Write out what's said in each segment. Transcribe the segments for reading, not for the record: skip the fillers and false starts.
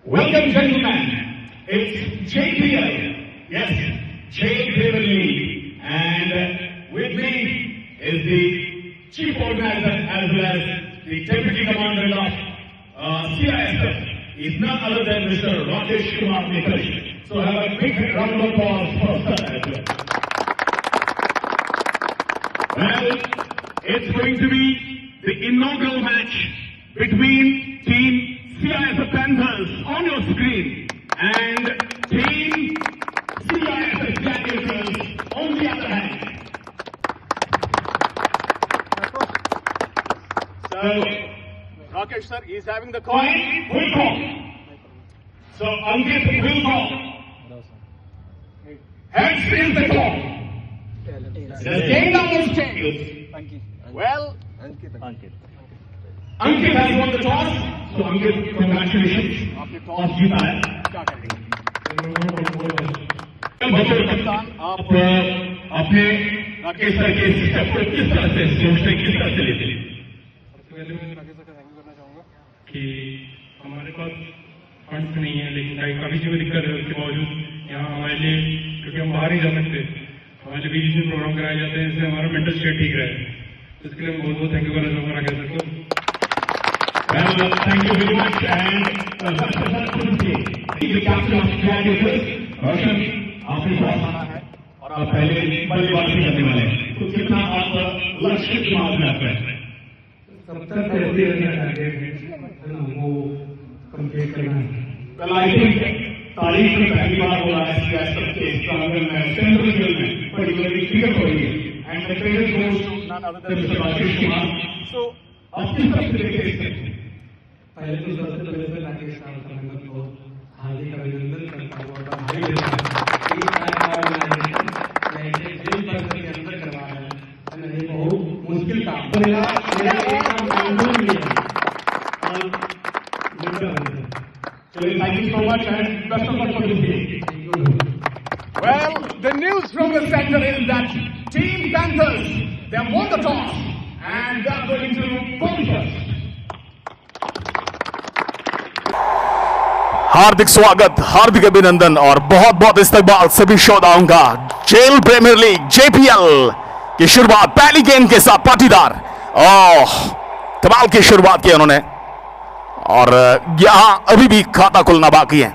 Welcome, gentlemen. It's JPL. Yes, J Premier League. And with me is the Chief Organizer as well as the Deputy Commander of CISF. Is none other than Mr. Rakesh Kumar Nikhish. So have a big round of applause for sir as well. Well, it's going to be the inaugural match between Team CISF Panthers on your screen and Team CISF Gladiators on the other hand. So, Rakesh sir, he is having the call. point will call. So Ankit will call. Heads is the call. The game now is tails. Well, Ankit has won the toss. So Ankit, congratulations. आपने toss जीता है. क्या करेंगे? बच्चों कप्तान आप अपने किस तरह के स्टेप को किस तरह से सोचते हैं, किस तरह से लेते हैं? पहले मैं राकेश सर का थैंक यू करना चाहूँगा कि हमारे पास फंड्स नहीं है, लेकिन काफ़ी चीज़ें दिक्कत है, उसके बावजूद यहाँ हमारे लिए, क्योंकि हम बाहर नहीं जा सकते, हमारे लिए बीच में प्रोग्राम कराए जाते हैं, इससे हमारा मेंटल स्टेट ठीक रहे. तो इसके लिए मैं बहुत बहुत थैंक यू करना चाहूँगा राकेश सर को. Well, thank you very much. And the captain of Gladiators, Roshan, आपने टॉस हारा है और आप पहले बल्लेबाजी करने वाले हैं. तो कितना आप लक्ष्य के मामले में हैं? 70 से 80 रन का टारगेट है ना, वो कंप्लीट करना है. Well, I think तारीख में पहली बार हो रहा है CISF के स्ट्रगल में, सेंट्रल जेल में, particularly क्रिकेट हो रही है. And the credit goes to none other than Mr. Rakesh Kumar. So, आप किस तरह से देखते हैं? पहले तो सबसे पहले तो राकेश सर को हार्दिक अभिनंदन करता हूँ और बधाई देता हूँ. जेल पर के अंदर करवा रहे हैं, ये बहुत मुश्किल काम है. So, thank you so much and best of luck for this game. Well, the news from the center is that Team Panthers, they have won the toss and they are going to bowl first. हार्दिक स्वागत, हार्दिक अभिनंदन और बहुत बहुत इस्तकबाल सभी श्रोताओं का. Jail premiere league JPL की शुरुआत पहली गेंद के साथ पाटीदार. ओह, कमाल की शुरुआत की उन्होंने और यहां अभी भी खाता खुलना बाकी है.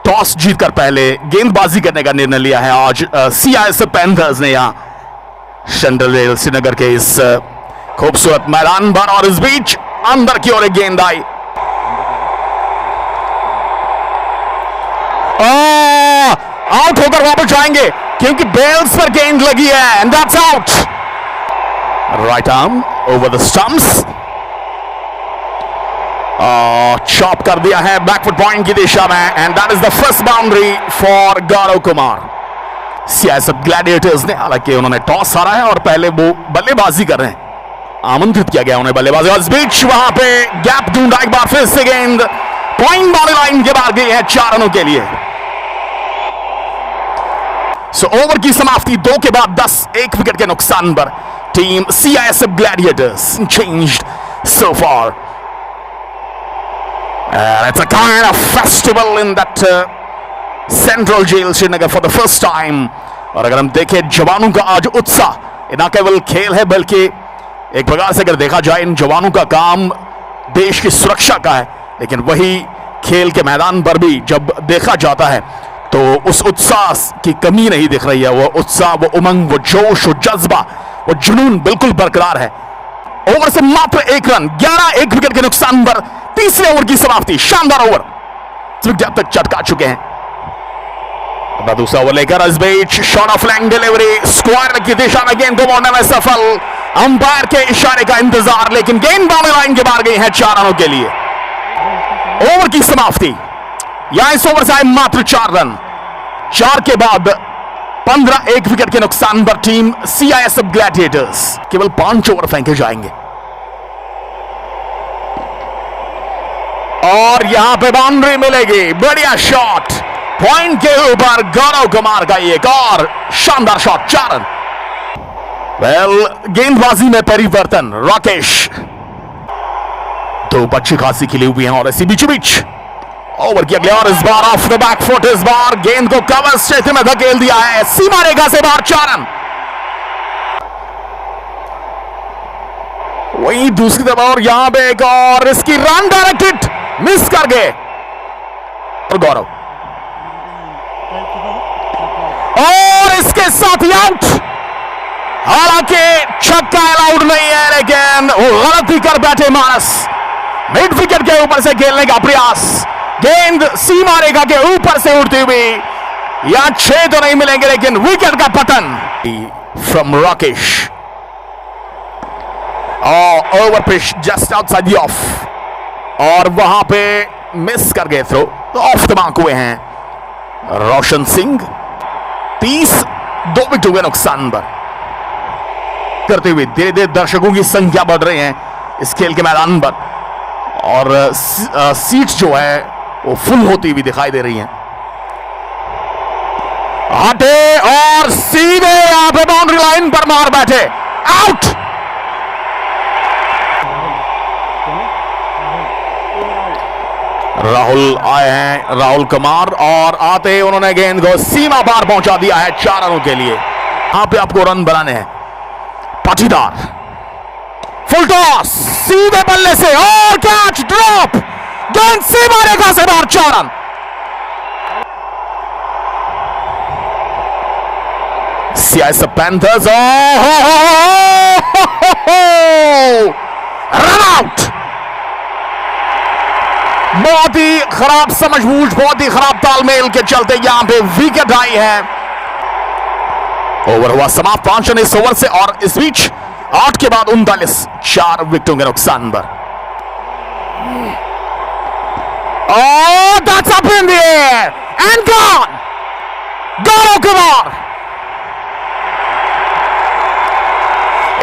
टॉस जीतकर पहले गेंदबाजी करने का निर्णय लिया है आज CISF पैंथर्स ने यहां सेंट्रल जेल श्रीनगर के इस खूबसूरत मैदान पर. और इस बीच अंदर की ओर एक गेंद आई. आउट होकर वापस जाएंगे क्योंकि बेल्स पर गेंद लगी है. And that's out. Right arm over the stumps. Chop कर दिया है बैकफुट पॉइंट की दिशा में. And that is the first boundary for Gaurav Kumar. CISF Gladiators ने, हालांकि उन्होंने टॉस हारा है और पहले वो बल्लेबाजी कर रहे हैं. आमंत्रित किया गया उन्हें बल्लेबाजी. और इस बीच वहां पे गैप ढूंढा एक बार फिर से गेंद पॉइंट वाली लाइन के बाहर गई है 4 रनों के लिए. सो ओवर की समाप्ति 2 के बाद 10, 1 विकेट के नुकसान पर team CISF Gladiators changed so far. It's a kind of festival in that central jail Srinagar for the first time. और अगर हम देखें जवानों का आज उत्साह, न केवल खेल है बल्कि एक प्रकार से अगर देखा जाए इन जवानों का काम देश की सुरक्षा का है, लेकिन वही खेल के मैदान पर भी जब देखा जाता है तो उस उत्साह की कमी नहीं दिख रही है. वो उत्साह, वो उमंग, वो जोश, वो जज्बा, वो जुनून बिल्कुल बरकरार है. ओवर से मात्र 1 रन, 11, 1 विकेट के नुकसान पर तीसरे ओवर की समाप्ति. शानदार ओवर जब तक चटका चुके हैं. अपना दूसरा ओवर लेकर इस बीच short of length delivery, square की दिशा में गेंद को मोड़ने में सफल. अंपायर के इशारे का इंतजार, लेकिन गेंद बाउंड्री लाइन के बाहर गई है 4 रनों के लिए. ओवर की समाप्ति. यहां इस ओवर से आए मात्र 4 रन. 4 के बाद 15, 1 विकेट के नुकसान पर टीम CISF ग्लैडिएटर्स केवल 5 ओवर फेंके जाएंगे. और यहां पे बाउंड्री मिलेगी. बढ़िया शॉट, पॉइंट के ऊपर गौरव कुमार का एक और शानदार शॉट. 4 रन. वेल, गेंदबाजी में परिवर्तन. राकेश 2 बच्चे खासी खिले हुए हैं और ऐसी बीचों बीच ओवर किया गया और इस बार ऑफ द बैक फुट, इस बार गेंद को कवर क्षेत्र में धकेल दिया है, सीमा रेखा से बाहर 4 रन। वही दूसरी तरफ और यहां पे एक और इसकी रन डायरेक्टेड मिस कर गए और गौरव, और इसके साथ ही आउट। हालांकि छक्का अलाउड नहीं है, लेकिन वो गलती कर बैठे मानस। मिड विकेट के ऊपर से खेलने का प्रयास, गेंद सीमा रेखा के ऊपर से उड़ती हुई, या 6 तो नहीं मिलेंगे लेकिन विकेट का पतन from Rakesh. Over pitch just outside the of, और वहां पे मिस कर गए थ्रो, तो ऑफ द मार्क हुए हैं रोशन सिंह। 32 विकेट हुए नुकसान पर करते हुए धीरे धीरे दर्शकों की संख्या बढ़ रही है इस खेल के मैदान पर, और सीट्स जो है वो फुल होती हुई दिखाई दे रही हैं। हटे और सीधे यहां पे बाउंड्री लाइन पर मार बैठे, आउट। राहुल आए हैं, राहुल कुमार, और आते ही उन्होंने गेंद को सीमा पार पहुंचा दिया है 4 रनों के लिए। यहां पे आपको रन बनाने हैं। पाटीदार फुल टॉस सीधे बल्ले से और कैच ड्रॉप, गेंद सीमा रेखा से बाहर 4 run. CIS panthers run out. बहुत ही खराब समझबूझ, बहुत ही खराब तालमेल के चलते यहां पे विकेट आई है। ओवर हुआ समाप्त 5 रन इस ओवर से, और इस बीच 8 के बाद 39, 4 विकेटों के नुकसान पर। Oh, that's up in the air and gone. Gaurav Kumar,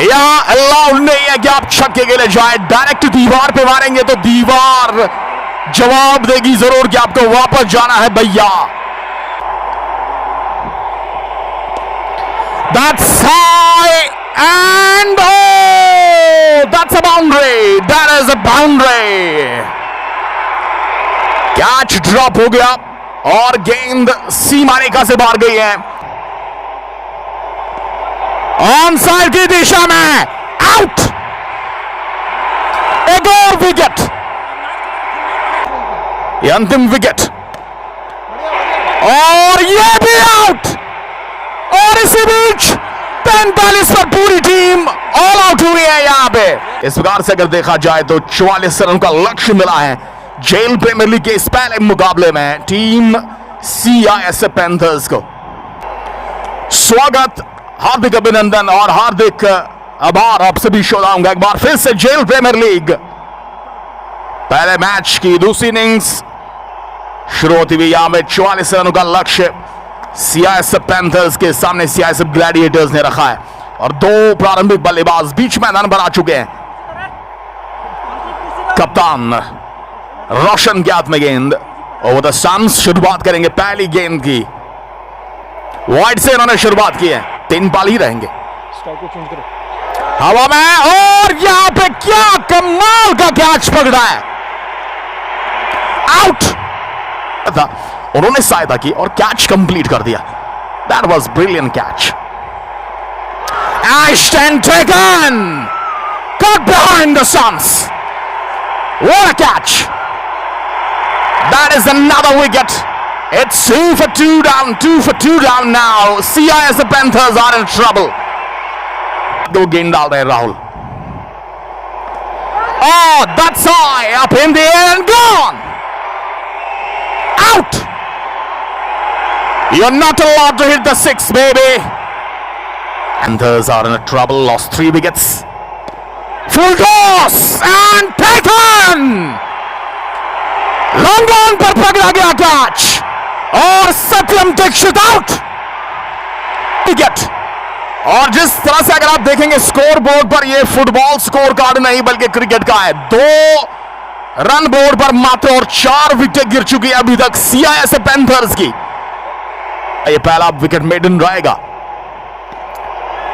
यहां अलाउड नहीं है कि आप छक्के के लिए जाए, डायरेक्ट दीवार पे मारेंगे तो दीवार जवाब देगी जरूर कि आपको वापस जाना है भैया। That's high and oh, that's a boundary. That is a boundary. Catch drop हो गया और गेंद सीमा रेखा से बाहर गई है, ऑन साइड की दिशा में, आउट। एक और विकेट, ये अंतिम विकेट, और ये भी आउट। और इसी बीच 45 पर पूरी टीम ऑल आउट हुई है यहां पे। इस प्रकार से अगर देखा जाए तो 44 रनों का लक्ष्य मिला है जेल प्रीमियर लीग के इस पहले मुकाबले में टीम सीआईएसएफ पैंथर्स को। स्वागत, हार्दिक अभिनंदन और हार्दिक आभार आप सभी श्रोताओं का एक बार फिर से जेल प्रीमियर लीग पहले मैच की दूसरी इनिंग्स शुरू होती हुई। यहां में 44 रनों का लक्ष्य सीआईएसएफ पैंथर्स के सामने सीआईएसएफ ग्लैडिएटर्स ने रखा है, और 2 प्रारंभिक बल्लेबाज बीच मैदान पर आ चुके हैं। कप्तान रोशन के हाथ में गेंद, ओवर द स्टंप्स शुरुआत करेंगे पहली गेंद की। वाइड से इन्होंने शुरुआत की है, 3 बॉल ही रहेंगे हवा में, और यहां पे क्या कमाल का कैच पकड़ा है, आउट था। उन्होंने सहायता की और कैच कंप्लीट कर दिया। That was brilliant catch. Ashton taken, cut behind the stumps. What a catch! That is another wicket. It's 2 for 2 down, 2 for 2 down now. CIS Panthers are in trouble. दो गेंद डाल रहे Rahul. Oh, that's high, up in the air and gone. Out. You're not allowed to hit the 6, baby. Panthers are in trouble, lost 3 wickets. Full toss and taken. Long on पर पकड़ा गया catch, और सत्यम Dixit out. Wicket. और जिस तरह से अगर आप देखेंगे स्कोर बोर्ड पर, यह फुटबॉल स्कोर कार्ड नहीं बल्कि क्रिकेट का है। 2 रन बोर्ड पर मात्र और 4 विकेट गिर चुकी है अभी तक सीआईएसएफ पैंथर्स की। यह पहला विकेट मेडन रहेगा।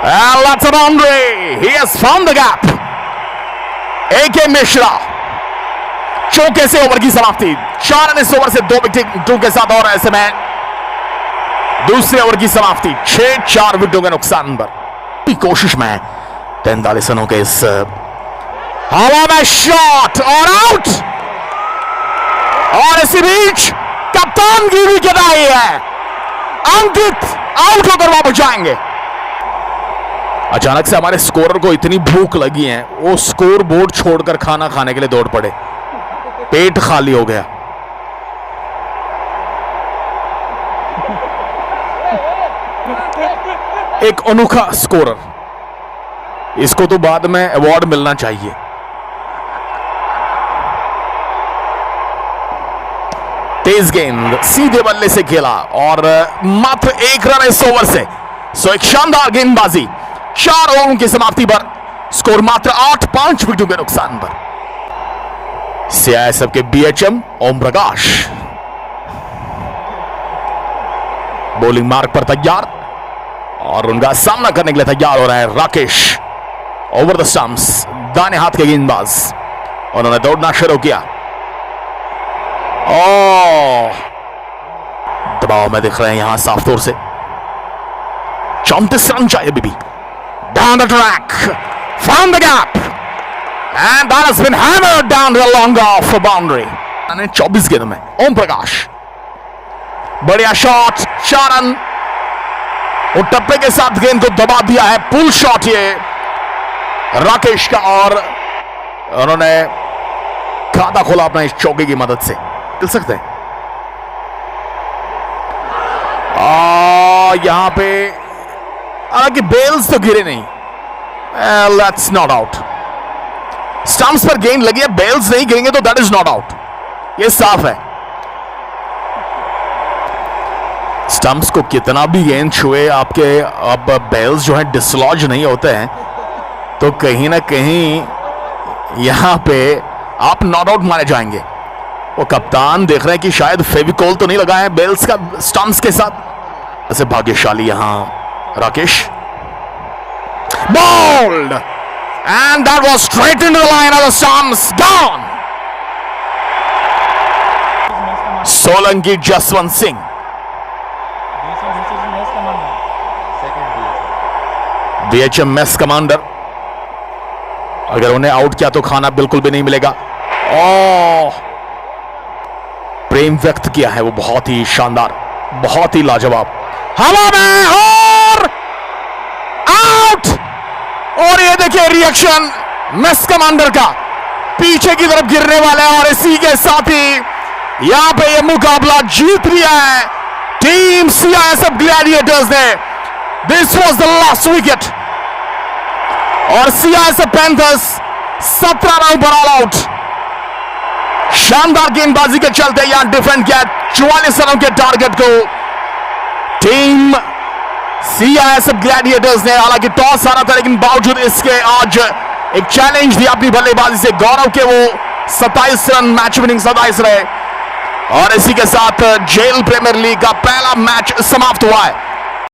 And that's a boundary. He has found the gap. A.K. Mishra चौके से ओवर की समाप्ति। 4 रन इस ओवर से 2 विकेटों के साथ, और ऐसे में दूसरे ओवर की समाप्ति 6-4 विकेटों के नुकसान पर। कोशिश में 43 रनों के इस हवा में शॉट और आउट, और इसी बीच कप्तान की विकेट आई है। अंकित आउट होकर वापस जाएंगे। अचानक से हमारे स्कोरर को इतनी भूख लगी है, वो स्कोर बोर्ड छोड़कर खाना खाने के लिए दौड़ पड़े। पेट खाली हो गया। एक अनोखा स्कोरर, इसको तो बाद में अवार्ड मिलना चाहिए। तेज गेंद सीधे बल्ले से खेला और मात्र 1 रन इस ओवर से। सो एक शानदार गेंदबाजी। 4 ओवरों की समाप्ति पर स्कोर मात्र 8-5 विकेटों के नुकसान पर। सीआईएसएफ के बीएचएम ओम प्रकाश बॉलिंग मार्ग पर तैयार, और उनका सामना करने के लिए तैयार हो रहा है राकेश। ओवर द स्टंप्स, दाने हाथ के गेंदबाज, उन्होंने दौड़ना शुरू किया। दबाव में दिख रहे हैं यहां साफ तौर से। 34 रन चाहिए बीबी। Down the track, found the gap, and that has been hammered down the long off boundary. 24 गेंदों में ओम प्रकाश, बढ़िया शॉट, 4 रन। और टप्पे के साथ गेंद को दबा दिया है। पुल शॉट ये राकेश का, और उन्होंने खाता खोला अपना इस चौके की मदद से। चल सकते हैं यहां पे, हालांकि बेल्स तो गिरे नहीं। That's not out. स्टंप्स पर गेंद लगी है, बेल्स नहीं गिरेंगे तो दैट इज नॉट आउट, ये साफ है। स्टंप्स को कितना भी गेंद छुए आपके, अब बेल्स जो है डिसलॉज नहीं होते हैं, तो कहीं ना कहीं यहां पे आप नॉट आउट मारे जाएंगे। वो कप्तान देख रहे हैं कि शायद फेविकोल तो नहीं लगा है बेल्स का स्टंप्स के साथ। ऐसे भाग्यशाली यहां Rakesh. Bowled, and that was straight into the line of the stumps, gone. Solanki Jaswant Singh, BHM mess commander, अगर उन्हें आउट किया तो खाना बिल्कुल भी नहीं मिलेगा। प्रेम व्यक्त किया है वो बहुत ही शानदार, बहुत ही लाजवाब। हवा में और आउट, और ये देखिए रिएक्शन मेस कमांडर का, पीछे की तरफ गिरने वाला है, और इसी के साथ ही यहां पे ये मुकाबला जीत लिया है टीम सीआईएसएफ ग्लैडिएटर्स ने। This was the last wicket, और सीआईएसएफ पैंथर्स 17 रन पर ऑल आउट। शानदार गेंदबाजी के चलते यहां डिफेंड किया 44 रनों के टारगेट को टीम सीआईएसएफ ग्लैडिएटर्स ने। हालांकि टॉस हारा था, लेकिन बावजूद इसके आज एक चैलेंज दिया अपनी बल्लेबाजी से। गौरव के वो 27 रन, मैच विनिंग 27 रहे, और इसी के साथ जेल प्रीमियर लीग का पहला मैच समाप्त हुआ है।